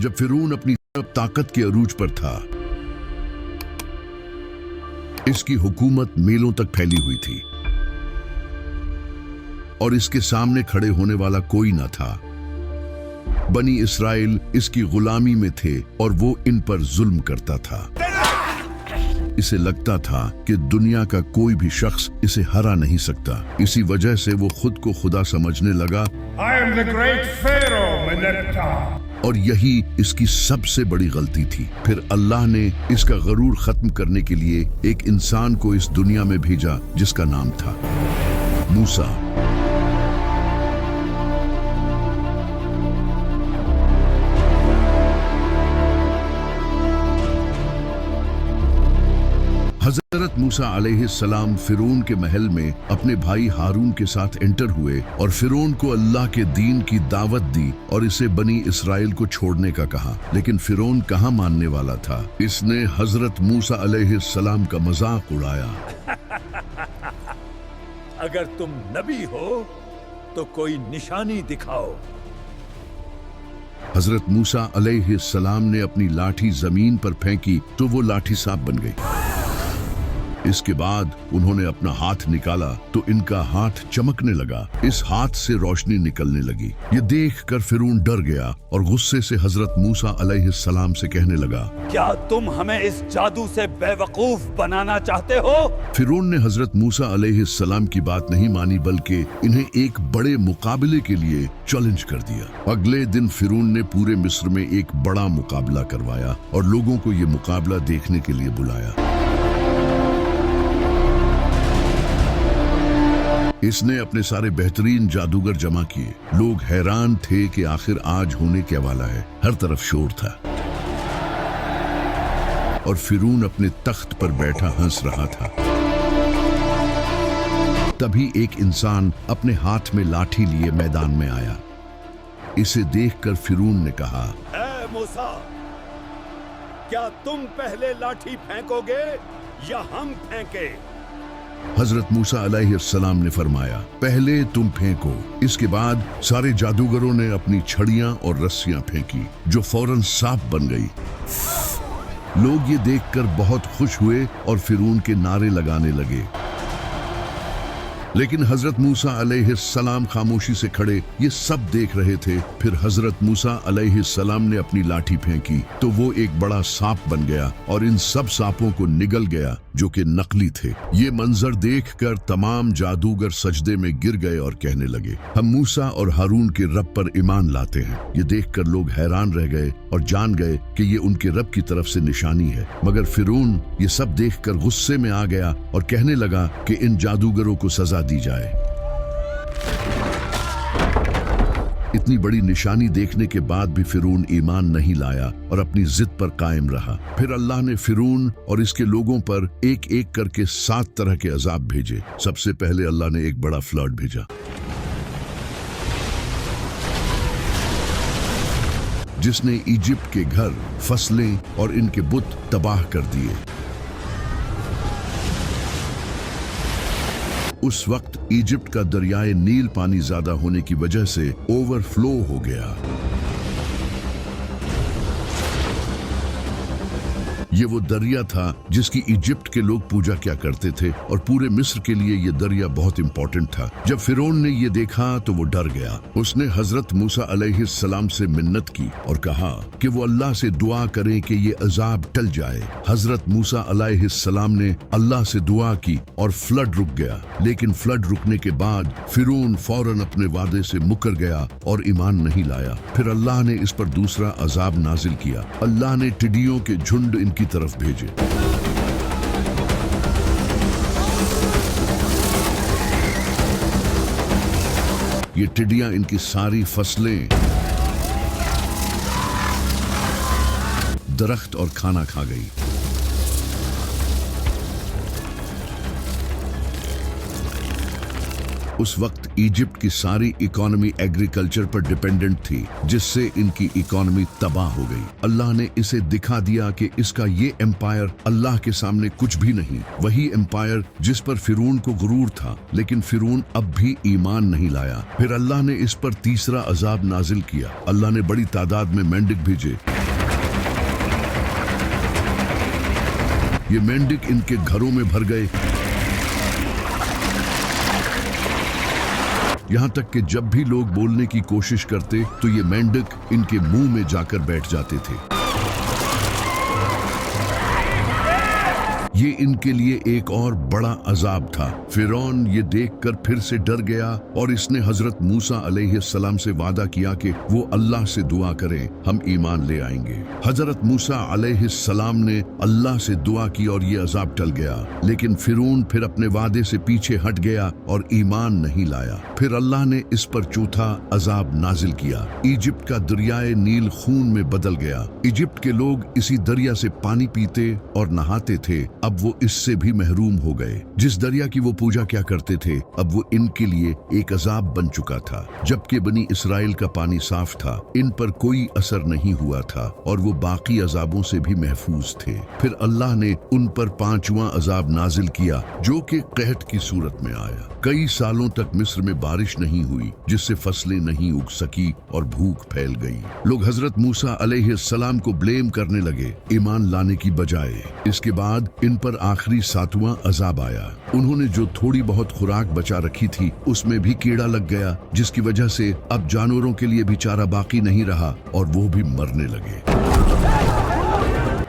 जब फिरौन अपनी ताकत के अरूज पर था, इसकी हुकूमत मीलों तक फैली हुई थी और इसके सामने खड़े होने वाला कोई न था। बनी इसराइल इसकी गुलामी में थे और वो इन पर जुल्म करता था। इसे लगता था कि दुनिया का कोई भी शख्स इसे हरा नहीं सकता। इसी वजह से वो खुद को खुदा समझने लगा। I am the great Pharaoh, Meneptah. और यही इसकी सबसे बड़ी गलती थी। फिर अल्लाह ने इसका गरूर खत्म करने के लिए एक इंसान को इस दुनिया में भेजा जिसका नाम था मूसा। हजरत मूसा अलैहिस्सलाम फिरौन के महल में अपने भाई हारून के साथ एंटर हुए और फिरौन को अल्लाह के दीन की दावत दी और इसे बनी इसराइल को छोड़ने का कहा। लेकिन फिरौन कहाँ मानने वाला था। इसने हजरत मूसा अलैहिस्सलाम का मजाक उड़ाया। अगर तुम नबी हो तो कोई निशानी दिखाओ। हजरत मूसा अलैहिस्सलाम ने अपनी लाठी जमीन पर फेंकी तो वो लाठी सांप बन गई। इसके बाद उन्होंने अपना हाथ निकाला तो इनका हाथ चमकने लगा। इस हाथ से रोशनी निकलने लगी। ये देखकर फिरौन डर गया और गुस्से से हजरत मूसा अलैहिस्सलाम से कहने लगा, क्या तुम हमें इस जादू से बेवकूफ बनाना चाहते हो? फिरौन ने हजरत मूसा अलैहिस्सलाम की बात नहीं मानी बल्कि इन्हें एक बड़े मुकाबले के लिए चैलेंज कर दिया। अगले दिन फिरौन ने पूरे मिस्र में एक बड़ा मुकाबला करवाया और लोगों को ये मुकाबला देखने के लिए बुलाया। इसने अपने सारे बेहतरीन जादूगर जमा किए। लोग हैरान थे कि आखिर आज होने क्या वाला है। हर तरफ शोर था और फिरौन अपने तख्त पर बैठा हंस रहा था। तभी एक इंसान अपने हाथ में लाठी लिए मैदान में आया। इसे देखकर फिरौन ने कहा, ऐ मूसा, क्या तुम पहले लाठी फेंकोगे या हम फेंके? हजरत मूसा अलैहिस्सलाम ने फरमाया, पहले तुम फेंको। इसके बाद सारे जादूगरों ने अपनी छड़ियां और रस्सियां फेंकी जो फौरन सांप बन गई। लोग ये देखकर बहुत खुश हुए और फिरौन के नारे लगाने लगे। लेकिन हजरत मूसा अलैहिस्सलाम खामोशी से खड़े ये सब देख रहे थे। फिर हजरत मूसा अलैहिस्सलाम ने अपनी लाठी फेंकी तो वो एक बड़ा सांप बन गया और इन सब सांपों को निगल गया जो कि नकली थे। ये मंजर देखकर तमाम जादूगर सजदे में गिर गए और कहने लगे, हम मूसा और हारून के रब पर ईमान लाते हैं। ये देखकर लोग हैरान रह गए और जान गए कि ये उनके रब की तरफ से निशानी है। मगर फिरौन ये सब देखकर गुस्से में आ गया और कहने लगा कि इन जादूगरों को सजा दी जाए। इतनी बड़ी निशानी देखने के बाद भी फिरौन ईमान नहीं लाया और अपनी जिद पर कायम रहा। फिर अल्लाह ने फिरौन और इसके लोगों पर एक एक करके 7 तरह के अजाब भेजे। सबसे पहले अल्लाह ने एक बड़ा फ्लड भेजा जिसने इजिप्ट के घर, फसलें और इनके बुत तबाह कर दिए। उस वक्त इजिप्ट का दरियाए नील पानी ज्यादा होने की वजह से ओवरफ्लो हो गया। ये वो दरिया था जिसकी इजिप्ट के लोग पूजा क्या करते थे और पूरे मिस्र के लिए ये दरिया बहुत इंपॉर्टेंट था। जब फिरौन ने ये देखा तो वो डर गया। उसने हजरत मूसा अलैहिस्सलाम से मिन्नत की और कहा कि वो अल्लाह से दुआ करें कि ये अजाब टल जाए। हजरत मूसा अलैहिस्सलाम ने अल्लाह से दुआ की और फ्लड रुक गया। लेकिन फ्लड रुकने के बाद फिरौन फौरन अपने वादे से मुकर गया और ईमान नहीं लाया। फिर अल्लाह ने इस पर दूसरा अजाब नाजिल किया। अल्लाह ने टिड्डियों के झुंड इनकी तरफ भेजे। ये टिड्डियां इनकी सारी फसलें, दरख्त और खाना खा गई। उस वक्त इजिप्ट की सारी इकोनॉमी एग्रीकल्चर पर डिपेंडेंट थी, जिससे इनकी इकोनॉमी तबाह हो गई। अल्लाह ने इसे दिखा दिया कि इसका ये एम्पायर अल्लाह के सामने कुछ भी नहीं। वही एम्पायर जिस पर फिरौन को गुरूर था, लेकिन फिरौन अब भी ईमान नहीं लाया। फिर अल्लाह ने इस पर तीसरा अजाब नाजिल किया। अल्लाह ने बड़ी तादाद में मेंढक भेजे। ये मेंढक इनके घरों में भर गए, यहाँ तक कि जब भी लोग बोलने की कोशिश करते तो ये मेंढक इनके मुंह में जाकर बैठ जाते थे। ये इनके लिए एक और बड़ा अजाब था। फिरौन ये देखकर फिर से डर गया और इसने हजरत मूसा अलैहिस्सलाम से वादा किया कि वो अल्लाह से दुआ करें, हम ईमान ले आएंगे। हजरत मूसा अलैहिस्सलाम ने अल्लाह से दुआ की और ये अजाब टल गया, लेकिन फिरौन फिर अपने वादे से पीछे हट गया और ईमान नहीं लाया। फिर अल्लाह ने इस पर चौथा अजाब नाजिल किया। इजिप्ट का दरियाए नील खून में बदल गया। इजिप्ट के लोग इसी दरिया से पानी पीते और नहाते थे। अब वो इससे भी महरूम हो गए। जिस दरिया की वो पूजा क्या करते थे, अब वो इनके लिए एक अजाब बन चुका था। जबकि बनी इसराइल का पानी साफ था, इन पर कोई असर नहीं हुआ था और वो बाकी अजाबों से भी महफूज थे। फिर अल्लाह ने उन पर पांचवा अजाब नाजिल किया, जो कि कहत की सूरत में आया। कई सालों तक मिस्र में बारिश नहीं हुई, जिससे फसलें नहीं उग सकी और भूख फैल गई। लोग हजरत मूसा अलैहिस्सलाम को ब्लेम करने लगे, ईमान लाने की बजाय। इसके बाद इन पर आखिरी सातवां अजाब आया। उन्होंने जो थोड़ी बहुत खुराक बचा रखी थी, उसमें भी कीड़ा लग गया, जिसकी वजह से अब जानवरों के लिए भी चारा बाकी नहीं रहा और वो भी मरने लगे।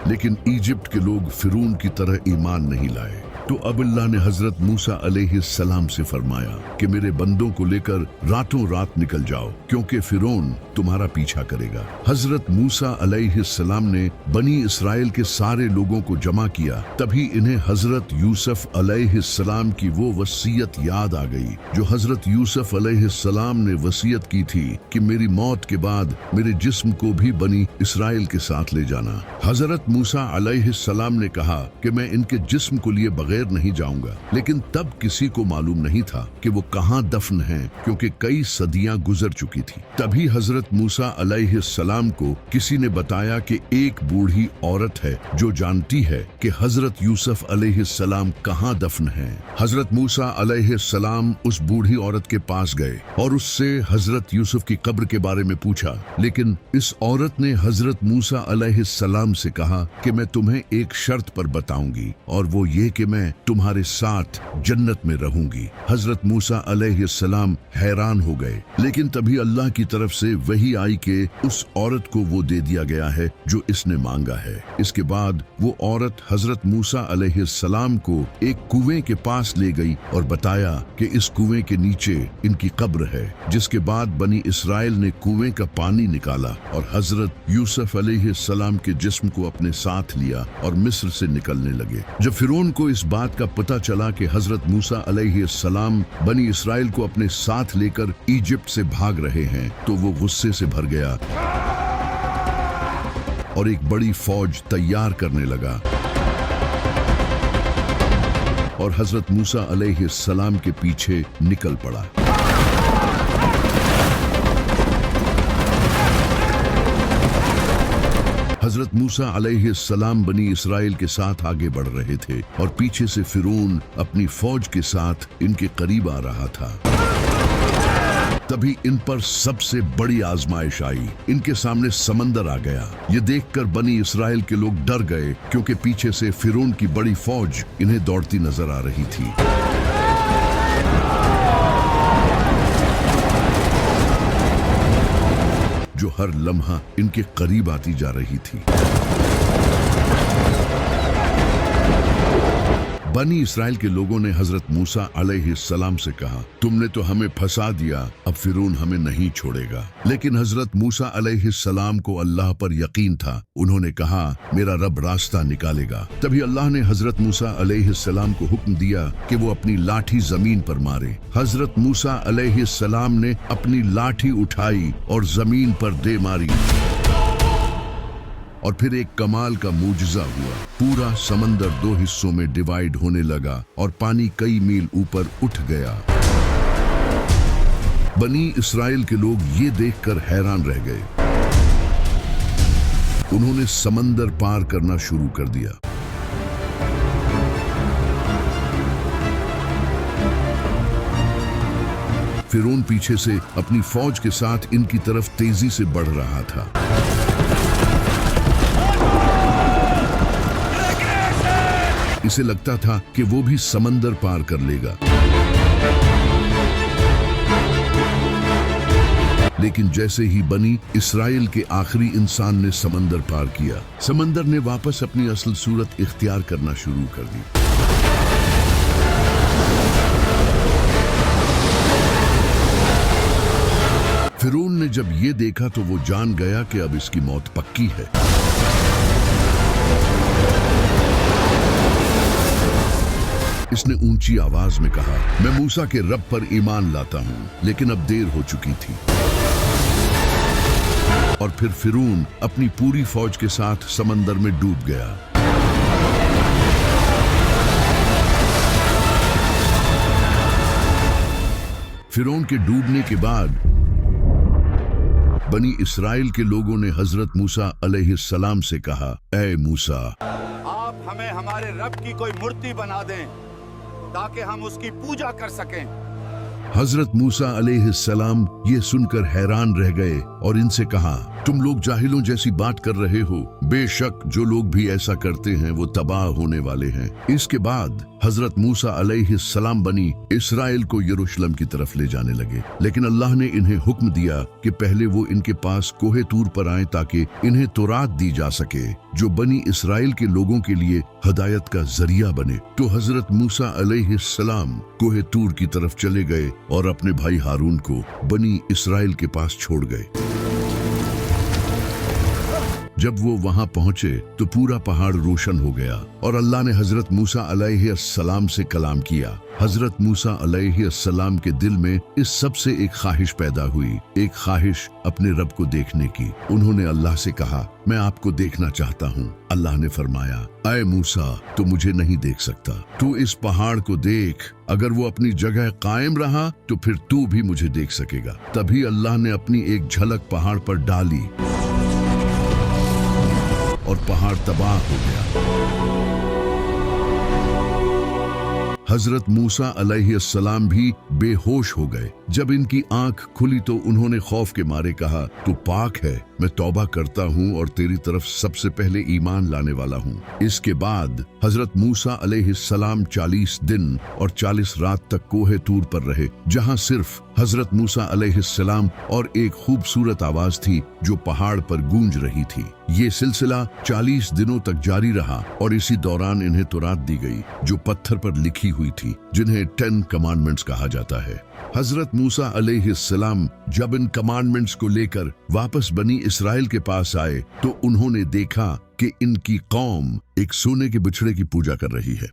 लेकिन इजिप्ट के लोग फिरौन की तरह ईमान नहीं लाए। तो अब अल्लाह ने हजरत मूसा अलैहिस्सलाम से फरमाया कि मेरे बंदों को लेकर रातों रात निकल जाओ, क्योंकि फिरौन तुम्हारा पीछा करेगा। हजरत मूसा अलैहिस्सलाम ने बनी इसराइल के सारे लोगों को जमा किया। तभी इन्हें हजरत यूसुफ अलैहिस्सलाम की वो वसीयत याद आ गई, जो हजरत यूसुफ अलैहिस्सलाम ने वसीयत की थी कि मेरी मौत के बाद मेरे जिस्म को भी बनी इसराइल के साथ ले जाना। हजरत मूसा अलैहिस्सलाम ने कहा कि मैं इनके जिस्म को लिए बगैर नहीं जाऊंगा, लेकिन तब किसी को मालूम नहीं था कि वो कहां दफन हैं, क्योंकि कई सदियां गुजर चुकी थी। तभी हजरत मूसा अलैहिस्सलाम को किसी ने बताया कि एक बूढ़ी औरत है जो जानती है कि हजरत यूसुफ अलैहिस्सलाम कहां दफन हैं। हजरत मूसा अलैहिस्सलाम उस बूढ़ी औरत के पास गए और उससे हजरत यूसुफ की कब्र के बारे में पूछा, लेकिन इस औरत ने हजरत मूसा अलैहिस्सलाम से कहा कि मैं तुम्हें एक शर्त पर बताऊंगी, और वो ये कि मैं तुम्हारे साथ जन्नत में रहूंगी। हजरत मूसा अलैहिस्सलाम हैरान हो गए, लेकिन तभी अल्लाह की तरफ से वही आई कि उस औरत को वो दे दिया गया है जो इसने मांगा है। इसके बाद वो औरत हजरत मूसा अलैहिस्सलाम को एक कुएं के पास ले गई और बताया कि इस कुएं के नीचे इनकी कब्र है। जिसके बाद बनी इसराइल ने कुएं का पानी निकाला और हजरत यूसुफ अलैहिस्सलाम के जिस्म को अपने साथ लिया और मिस्र से निकलने लगे। जब फिरौन को इस बात का पता चला कि हजरत मूसा अलैहिस्सलाम बनी इसराइल को अपने साथ लेकर इजिप्ट से भाग रहे हैं, तो वो गुस्से से भर गया और एक बड़ी फौज तैयार करने लगा और हजरत मूसा अलैहिस्सलाम के पीछे निकल पड़ा। हजरत मूसा अलैहिस्सलाम बनी इसराइल के साथ आगे बढ़ रहे थे और पीछे से फिरौन अपनी फौज के साथ इनके करीब आ रहा था। तभी इन पर सबसे बड़ी आजमाइश आई। इनके सामने समंदर आ गया। ये देखकर बनी इसराइल के लोग डर गए, क्योंकि पीछे से फिरौन की बड़ी फौज इन्हें दौड़ती नजर आ रही थी। जो हर लम्हा इनके करीब आती जा रही थी। बनी इसराइल के लोगों ने हजरत मूसा अलैहिस्सलाम से कहा, तुमने तो हमें फंसा दिया, अब फिरौन हमें नहीं छोड़ेगा। लेकिन हजरत मूसा अलैहिस्सलाम को अल्लाह पर यकीन था। उन्होंने कहा, मेरा रब रास्ता निकालेगा। तभी अल्लाह ने हजरत मूसा अलैहिस्सलाम को हुक्म दिया कि वो अपनी लाठी जमीन पर मारे। हजरत मूसा अलैहिस्सलाम ने अपनी लाठी उठाई और जमीन पर दे मारी, और फिर एक कमाल का मूजिजा हुआ। पूरा समंदर दो हिस्सों में डिवाइड होने लगा और पानी कई मील ऊपर उठ गया। बनी इसराइल के लोग ये देखकर हैरान रह गए। उन्होंने समंदर पार करना शुरू कर दिया। फिरौन पीछे से अपनी फौज के साथ इनकी तरफ तेजी से बढ़ रहा था। इसे लगता था कि वो भी समंदर पार कर लेगा, लेकिन जैसे ही बनी इसराइल के आखिरी इंसान ने समंदर पार किया, समंदर ने वापस अपनी असल सूरत इख्तियार करना शुरू कर दी। फिरौन ने जब ये देखा तो वो जान गया कि अब इसकी मौत पक्की है। इसने ऊंची आवाज में कहा, मैं मूसा के रब पर ईमान लाता हूं, लेकिन अब देर हो चुकी थी। और फिर फिरौन अपनी पूरी फौज के साथ समंदर में डूब गया। फिरौन के डूबने के बाद बनी इसराइल के लोगों ने हजरत मूसा अलैहिस्सलाम से कहा, ऐ मूसा, आप हमें हमारे रब की कोई मूर्ति बना दें ताकि हम उसकी पूजा कर सकें। हजरत मूसा अलैहिस्सलाम ये सुनकर हैरान रह गए और इनसे कहा, तुम लोग जाहिलों जैसी बात कर रहे हो। बेशक जो लोग भी ऐसा करते हैं वो तबाह होने वाले हैं। इसके बाद हजरत मूसा अलैहिस्सलाम बनी इसराइल को यरूशलेम की तरफ ले जाने लगे, लेकिन अल्लाह ने इन्हें हुक्म दिया कि पहले वो इनके पास कोहे तूर पर आए ताकि इन्हें तौरात दी जा सके, जो बनी इसराइल के लोगों के लिए हदायत का जरिया बने। तो हजरत मूसा अलैहिस्सलाम कोहे तूर की तरफ चले गए और अपने भाई हारून को बनी इसराइल के पास छोड़ गए। जब वो वहां पहुंचे तो पूरा पहाड़ रोशन हो गया और अल्लाह ने हजरत मूसा अलैहिस्सलाम से कलाम किया। हजरत मूसा अलैहिस्सलाम के दिल में इस सब से एक ख्वाहिश पैदा हुई, एक ख्वाहिश अपने रब को देखने की। उन्होंने अल्लाह से कहा, मैं आपको देखना चाहता हूँ। अल्लाह ने फरमाया, ऐ मूसा, तू मुझे नहीं देख सकता, तू इस पहाड़ को देख। अगर वो अपनी जगह कायम रहा तो फिर तू भी मुझे देख सकेगा। तभी अल्लाह ने अपनी एक झलक पहाड़ पर डाली और पहाड़ तबाह हो गया। हजरत मूसा अलैहिस्सलाम भी बेहोश हो गए। जब इनकी आंख खुली तो उन्होंने खौफ के मारे कहा, तू पाक है, मैं तौबा करता हूँ और तेरी तरफ सबसे पहले ईमान लाने वाला हूँ। इसके बाद हजरत मूसा अलैहिस्सलाम 40 दिन और 40 रात तक कोहे तूर पर रहे, जहाँ सिर्फ हजरत मूसा अलैहिस्सलाम और एक खूबसूरत आवाज थी जो पहाड़ पर गूंज रही थी। ये सिलसिला 40 दिनों तक जारी रहा और इसी दौरान इन्हें तौरात दी गई जो पत्थर पर लिखी हुई थी, जिन्हें 10 कमांडमेंट्स कहा जाता है। हजरत मूसा अलैहिस्सलाम जब इन कमांडमेंट्स को लेकर वापस बनी इसराइल के पास आए तो उन्होंने देखा कि इनकी कौम एक सोने के बिछड़े की पूजा कर रही है।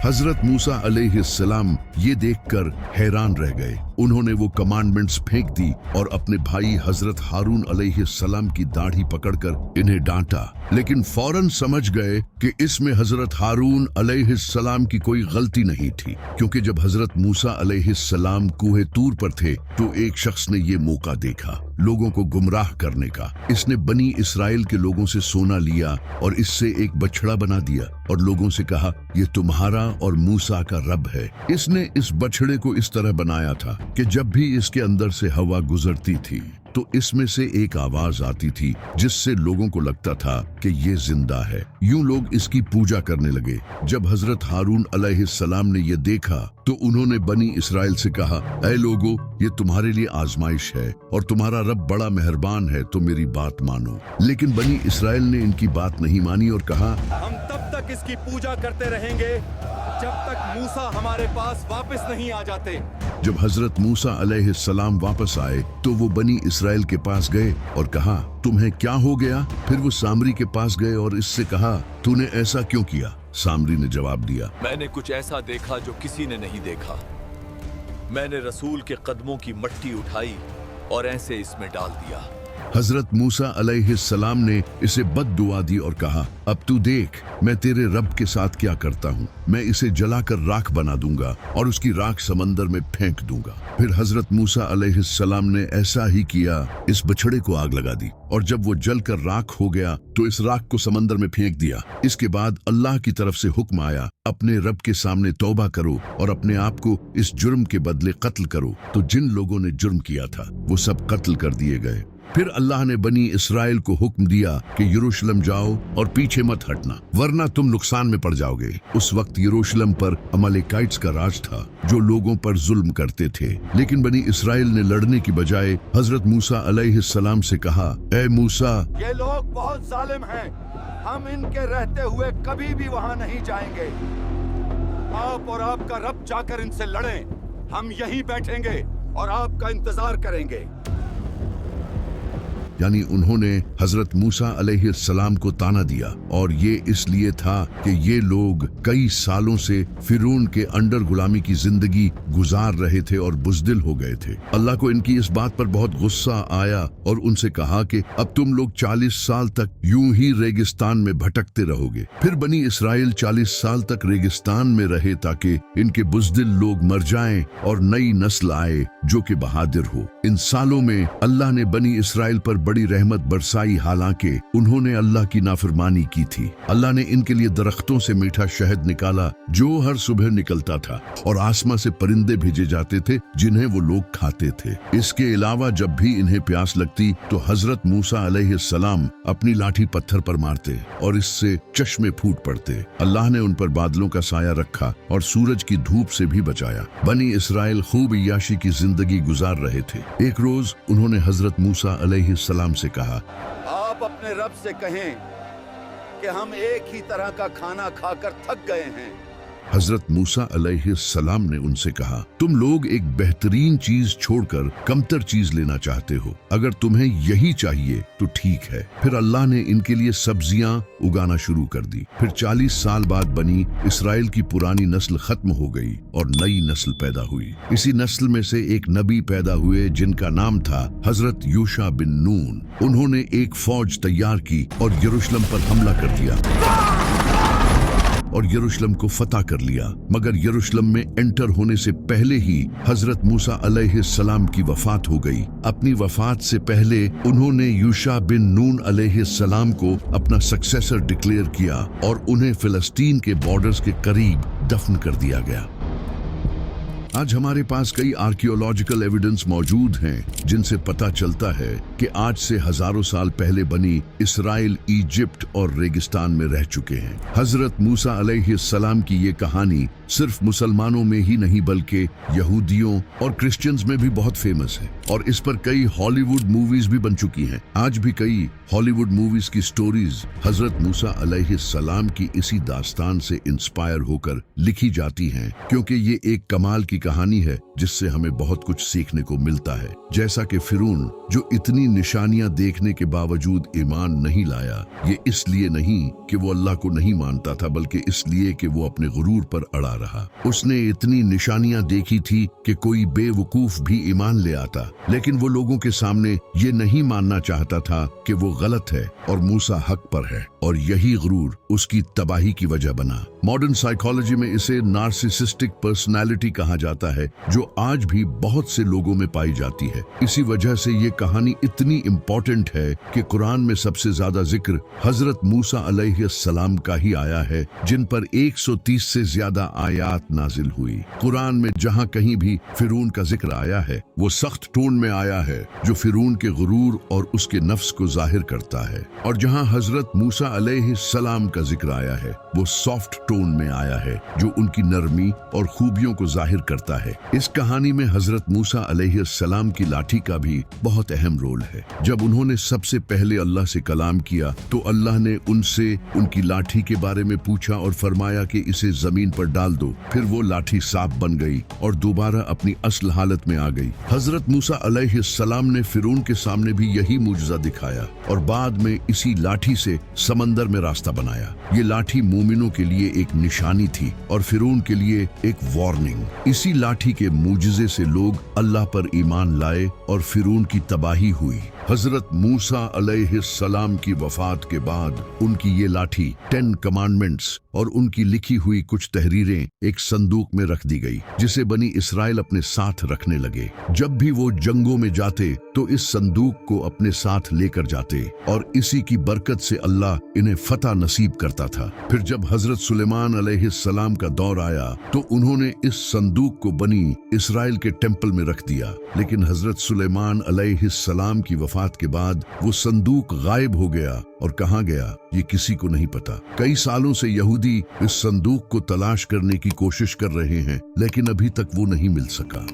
हजरत मूसा अलैहिस्सलाम ये देखकर हैरान रह गए। उन्होंने वो कमांडमेंट्स फेंक दी और अपने भाई हजरत हारून अलैहिस्सलाम की दाढ़ी पकड़कर इन्हें डांटा, लेकिन फौरन समझ गए कि इसमें हजरत हारून अलैहिस्सलाम की कोई गलती नहीं थी, क्योंकि जब हजरत मूसा अलैहिस्सलाम कोहे तूर पर थे तो एक शख्स ने ये मौका देखा लोगों को गुमराह करने का। इसने बनी इसराइल के लोगों से सोना लिया और इससे एक बछड़ा बना दिया और लोगों से कहा, ये तुम्हारा और मूसा का रब है। इसने इस बछड़े को इस तरह बनाया था कि जब भी इसके अंदर से हवा गुजरती थी तो इसमें से एक आवाज आती थी जिससे लोगों को लगता था कि ये जिंदा है। यूं लोग इसकी पूजा करने लगे। जब हजरत हारून अलैहिस्सलाम ने ये देखा तो उन्होंने बनी इसराइल से कहा, ऐ लोगो, ये तुम्हारे लिए आजमाइश है और तुम्हारा रब बड़ा मेहरबान है, तो मेरी बात मानो। लेकिन बनी इसराइल ने इनकी बात नहीं मानी और कहा, हम तब तक इसकी पूजा करते रहेंगे जब तक मूसा हमारे पास वापस नहीं आ जाते। जब हजरत मूसा अलैहिस्सलाम वापस आए तो वो बनी इसराइल के पास गए और कहा, तुम्हें क्या हो गया? फिर वो सामरी के पास गए और इससे कहा, तूने ऐसा क्यों किया? सामरी ने जवाब दिया, मैंने कुछ ऐसा देखा जो किसी ने नहीं देखा। मैंने रसूल के कदमों की मट्टी उठाई और ऐसे इसमें डाल दिया। हजरत मूसा अलैहिस्सलाम ने इसे बद्दुआ दी और कहा, अब तू देख मैं तेरे रब के साथ क्या करता हूँ। मैं इसे जलाकर राख बना दूंगा और उसकी राख समंदर में फेंक दूंगा। फिर हजरत मूसा अलैहिस्सलाम ने ऐसा ही किया, इस बछड़े को आग लगा दी और जब वो जलकर राख हो गया तो इस राख को समंदर में फेंक दिया। इसके बाद अल्लाह की तरफ से हुक्म आया, अपने रब के सामने तौबा करो और अपने आप को इस जुर्म के बदले कत्ल करो। तो जिन लोगों ने जुर्म किया था वो सब कत्ल कर दिए गए। फिर अल्लाह ने बनी इसराइल को हुक्म दिया कि यरूशलेम जाओ और पीछे मत हटना वरना तुम नुकसान में पड़ जाओगे। उस वक्त यरूशलेम पर अमालेकाइट्स का राज था जो लोगों पर जुल्म करते थे। लेकिन बनी इसराइल ने लड़ने की बजाय हजरत मूसा अलैहिस्सलाम से कहा, ए मूसा, ये लोग बहुत जालिम हैं, हम इनके रहते हुए कभी भी वहां नहीं जाएंगे। आप और आपका रब जाकर इनसे लड़ें, हम यहीं बैठेंगे और आपका इंतजार करेंगे। यानी उन्होंने हजरत मूसा अलैहिस्सलाम को ताना दिया और ये इसलिए था कि ये लोग कई सालों से फिरौन के अंडर गुलामी की जिंदगी गुजार रहे थे और बुज़दिल हो गए थे। अल्लाह को इनकी इस बात पर बहुत गुस्सा आया और उनसे कहा कि अब तुम लोग 40 साल तक यूं ही रेगिस्तान में भटकते रहोगे। फिर बनी इसराइल 40 साल तक रेगिस्तान में रहे ताकि इनके बुज़दिल लोग मर जाएं और नई नस्ल आए जो कि बहादुर हो। इन सालों में अल्लाह ने बनी इसराइल पर बड़ी रहमत बरसाई, हालांकि उन्होंने अल्लाह की नाफरमानी की थी। अल्लाह ने इनके लिए दरख्तों से मीठा शहद निकाला जो हर सुबह निकलता था और आसमां से परिंदे भेजे जाते थे जिन्हें वो लोग खाते थे। इसके अलावा जब भी इन्हें प्यास लगती तो हजरत मूसा अलैहिस्सलाम अपनी लाठी पत्थर पर मारते और इससे चश्मे फूट पड़ते। अल्लाह ने उन पर बादलों का साया रखा और सूरज की धूप से भी बचाया। बनी इसराइल खूब इयाशी की जिंदगी गुजार रहे थे। एक रोज उन्होंने हजरत मूसा अलैहिस्सलाम से कहा, आप अपने रब से कहें कि हम एक ही तरह का खाना खाकर थक गए हैं। हजरत मूसा अलैहिस्सलाम ने उनसे कहा, तुम लोग एक बेहतरीन चीज छोड़कर कमतर चीज लेना चाहते हो। अगर तुम्हें यही चाहिए तो ठीक है। फिर अल्लाह ने इनके लिए सब्जियां उगाना शुरू कर दी। फिर 40 साल बाद बनी इसराइल की पुरानी नस्ल खत्म हो गई और नई नस्ल पैदा हुई। इसी नस्ल में से एक नबी पैदा हुए जिनका नाम था हजरत यूशा बिन नून। उन्होंने एक फौज तैयार की और यरूशलेम पर हमला कर दिया और यरूशलेम को फतह कर लिया। मगर यरूशलेम में एंटर होने से पहले ही हजरत मूसा अलैहिस्सलाम की वफात हो गई। अपनी वफात से पहले उन्होंने यूशा बिन नून अलैहिस्सलाम को अपना सक्सेसर डिक्लेयर किया और उन्हें फिलिस्तीन के बॉर्डर्स के करीब दफन कर दिया गया। आज हमारे पास कई आर्कियोलॉजिकल एविडेंस मौजूद हैं जिनसे पता चलता है कि आज से हजारों साल पहले बनी इसराइल इजिप्ट और रेगिस्तान में रह चुके हैं। हजरत मूसा अलैहिस्सलाम की ये कहानी सिर्फ मुसलमानों में ही नहीं बल्कि यहूदियों और क्रिश्चियंस में भी बहुत फेमस है और इस पर कई हॉलीवुड मूवीज भी बन चुकी हैं। आज भी कई हॉलीवुड मूवीज की स्टोरीज हजरत मूसा अलैहिस्सलाम की इसी दास्तान से इंस्पायर होकर लिखी जाती हैं, क्योंकि ये एक कमाल की कहानी है जिससे हमें बहुत कुछ सीखने को मिलता है। जैसा कि फिरौन जो इतनी निशानियां देखने के बावजूद ईमान नहीं लाया, ये इसलिए नहीं कि वो अल्लाह को नहीं मानता था बल्कि इसलिए कि वो अपने गुरूर पर अड़ा रहा। उसने इतनी निशानियां देखी थी कि कोई बेवकूफ भी ईमान ले आता, लेकिन वो लोगों के सामने ये नहीं मानना चाहता था कि वो गलत है और मूसा हक पर है, और यही गुरूर उसकी तबाही की वजह बना। मॉडर्न साइकोलॉजी में इसे नार्सिसिस्टिक पर्सनालिटी कहा जाता है, जो आज भी बहुत से लोगों में पाई जाती है। इसी वजह से ये कहानी इतनी इम्पोर्टेंट है कि कुरान में सबसे ज्यादा जिक्र हजरत मूसा अलैहिस्सलाम का ही आया है, जिन पर 130 से ज्यादा आयात नाजिल हुई। कुरान में जहाँ कहीं भी फिरौन का जिक्र आया है वो सख्त टोन में आया है जो फिरौन के गुरूर और उसके नफ्स को जाहिर करता है, और जहाँ हजरत मूसा अलैहिस्सलाम का जिक्र आया है वो सॉफ्ट टोन में आया है जो उनकी नरमी और खूबियों को जाहिर करता है। इस कहानी में हजरत मूसा अलैहिस्सलाम की लाठी का भी बहुत अहम रोल है। जब उन्होंने सबसे पहले अल्लाह से कलाम किया तो अल्लाह ने उनसे उनकी लाठी के बारे में पूछा और फरमाया कि इसे जमीन पर डाल दो। फिर वो लाठी साफ बन गई और दोबारा अपनी असल हालत में आ गई। हजरत मूसा अलैहिस्सलाम ने फिरौन के सामने भी यही मुजज़ा दिखाया और बाद में इसी लाठी से समंदर में रास्ता बनाया। ये लाठी मोमिनों के लिए एक निशानी थी और फिरौन के लिए एक वार्निंग। इसी लाठी के मुजज़े से लोग अल्लाह पर ईमान लाए और फिरौन की तबाही हुई। हजरत मूसा अलैहिस्सलाम की वफात के बाद उनकी ये लाठी 10 कमांडमेंट्स और उनकी लिखी हुई कुछ तहरीरें एक संदूक में रख दी गई, जिसे बनी इसराइल अपने साथ रखने लगे। जब भी वो जंगों में जाते तो इस संदूक को अपने साथ लेकर जाते और इसी की बरकत से अल्लाह इन्हें फतह नसीब करता था। फिर जब हजरत सुलेमान अलैहिस्सलाम का दौर आया तो उन्होंने इस संदूक को बनी इसराइल के टेंपल में रख दिया, लेकिन हजरत सुलेमान अलैहिस्सलाम की वफात के बाद वो संदूक गायब हो गया और कहाँ गया ये किसी को नहीं पता। कई सालों से यहूदी इस संदूक को तलाश करने की कोशिश कर रहे हैं, लेकिन अभी तक वो नहीं मिल सका।